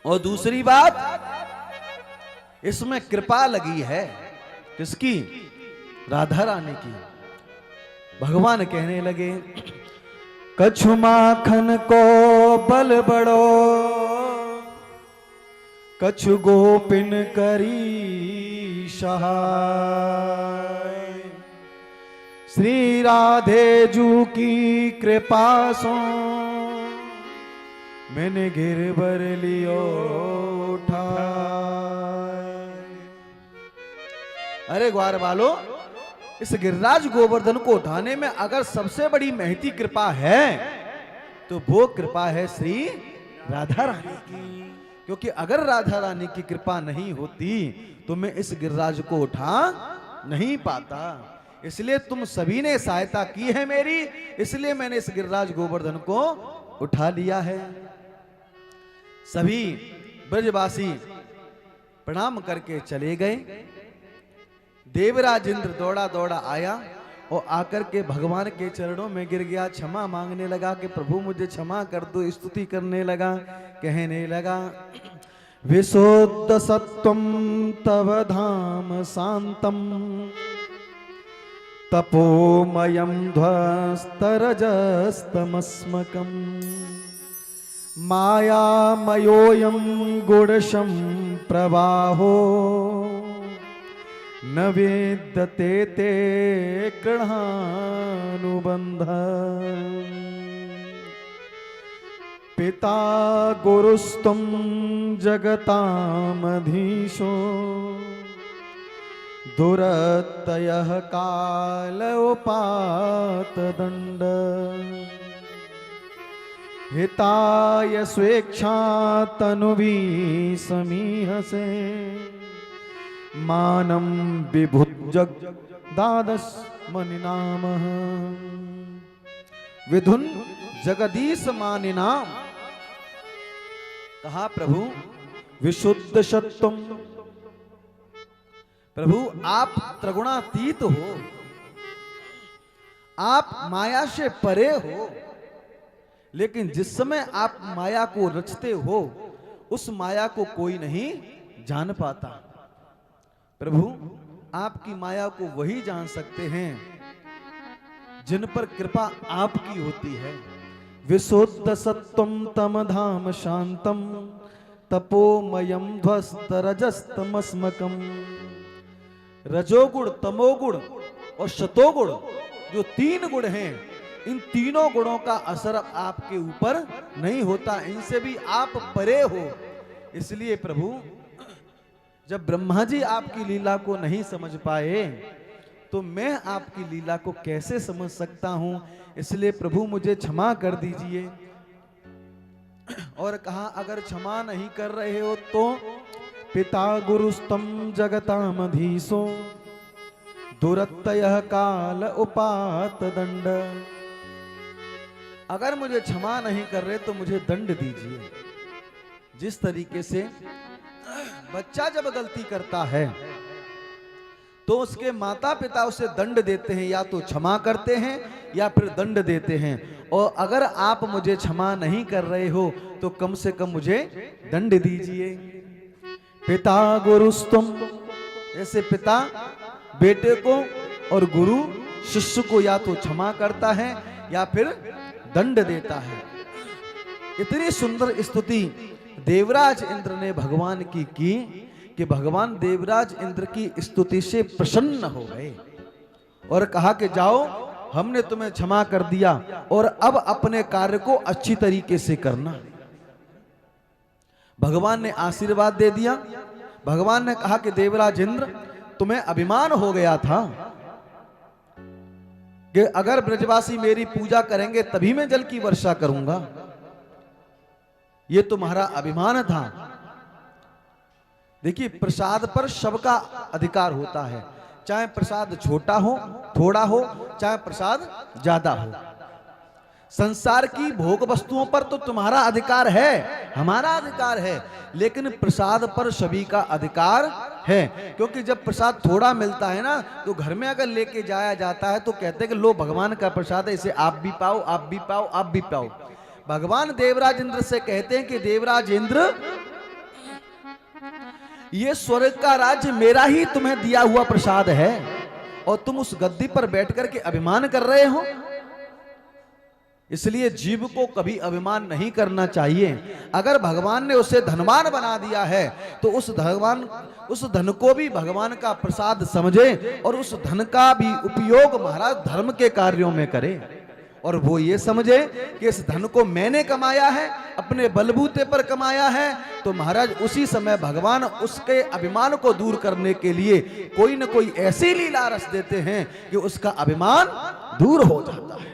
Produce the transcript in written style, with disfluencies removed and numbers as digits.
और दूसरी बात, इसमें कृपा लगी है किसकी? राधा रानी की। भगवान कहने लगे, कछु माखन को बल बड़ो, कछु गोपिन करी सहाय। श्री राधे जू की कृपा सो मैंने गिरबर लियो उठाए। अरे ग्वार वालो, इस गिरिराज गोवर्धन को उठाने में अगर सबसे बड़ी महती कृपा है तो वो कृपा है श्री राधा रानी की। क्योंकि अगर राधा रानी की कृपा नहीं होती तो मैं इस गिरिराज को उठा नहीं पाता। इसलिए तुम सभी ने सहायता की है मेरी, इसलिए मैंने इस गिरिराज गोवर्धन को उठा लिया है। सभी ब्रजवासी प्रणाम करके चले गए। देवराज इंद्र दौड़ा दौड़ा आया और आकर के भगवान के चरणों में गिर गया, क्षमा मांगने लगा कि प्रभु मुझे क्षमा कर दो। स्तुति करने लगा, कहने लगा, विशुद्ध सत्वम तव धाम शांतम तपोमयम ध्वस्तरजस्तमस्मकम मायामयोऽयं गुणशं प्रवाहो न वेद्यते ते कृणानुबंध। पिता गुरुस्तुम जगतामधीशो दुरत्ययः काल उपात दंड। हिताय स्वेच्छा तनुवी समीहसे मानम विभुजग दादस मनिनामः। विधुन जगदीश मानिनाम। कहा प्रभु विशुद्ध सत्वम, प्रभु आप त्रिगुणातीत हो, आप माया से परे हो, लेकिन जिस समय आप माया को रचते हो उस माया को कोई नहीं जान पाता। प्रभु आपकी माया को वही जान सकते हैं जिन पर कृपा आपकी होती है। विशुद्ध सत्वम तम धाम शांतम तपोमयम ध्वस्तरजस्तमस्मकम। रजोगुण, तमोगुण और शतोगुण जो तीन गुण हैं, इन तीनों गुणों का असर आपके ऊपर नहीं होता, इनसे भी आप परे हो। इसलिए प्रभु जब ब्रह्मा जी आपकी लीला को नहीं समझ पाए तो मैं आपकी लीला को कैसे समझ सकता हूं। इसलिए प्रभु मुझे क्षमा कर दीजिए। और कहा अगर क्षमा नहीं कर रहे हो तो पिता गुरुस्तम जगतामधीशो दुरत्ययः काल उपात दंड। अगर मुझे क्षमा नहीं कर रहे तो मुझे दंड दीजिए। जिस तरीके से बच्चा जब गलती करता है तो उसके माता पिता उसे दंड देते हैं, या तो क्षमा करते हैं या फिर दंड देते हैं। और अगर आप मुझे क्षमा नहीं कर रहे हो तो कम से कम मुझे दंड दीजिए। पिता गुरुस्तुम, ऐसे पिता बेटे को और गुरु शिष्य को या तो क्षमा करता है या फिर दंड देता है। इतनी सुंदर स्तुति देवराज इंद्र ने भगवान की कि भगवान देवराज इंद्र की स्तुति से प्रसन्न हो गए और कहा कि जाओ, हमने तुम्हें क्षमा कर दिया और अब अपने कार्य को अच्छी तरीके से करना। भगवान ने आशीर्वाद दे दिया। भगवान ने कहा कि देवराज इंद्र, तुम्हें अभिमान हो गया था कि अगर ब्रजवासी मेरी पूजा करेंगे तभी मैं जल की वर्षा करूंगा। ये तुम्हारा अभिमान था। देखिए, प्रसाद पर सबका अधिकार होता है, चाहे प्रसाद छोटा हो, थोड़ा हो, चाहे प्रसाद ज्यादा हो। संसार की भोग वस्तुओं पर तो तुम्हारा अधिकार है, हमारा अधिकार है, लेकिन प्रसाद पर सभी का अधिकार है। क्योंकि जब प्रसाद थोड़ा मिलता है ना तो घर में अगर लेके जाया जाता है तो कहते हैं कि लो भगवान का प्रसाद है, इसे आप भी पाओ, आप भी पाओ, आप भी पाओ। भगवान देवराज इंद्र से कहते हैं कि देवराज इंद्र, ये स्वर्ग का राज्य मेरा ही तुम्हें दिया हुआ प्रसाद है और तुम उस गद्दी पर बैठ करके अभिमान कर रहे हो। इसलिए जीव को कभी अभिमान नहीं करना चाहिए। अगर भगवान ने उसे धनवान बना दिया है तो उस धन को भी भगवान का प्रसाद समझे और उस धन का भी उपयोग महाराज धर्म के कार्यों में करे। और वो ये समझे कि इस धन को मैंने कमाया है, अपने बलबूते पर कमाया है, तो महाराज उसी समय भगवान उसके अभिमान को दूर करने के लिए कोई न कोई ऐसी लीला रच देते हैं कि उसका अभिमान दूर हो जाता है।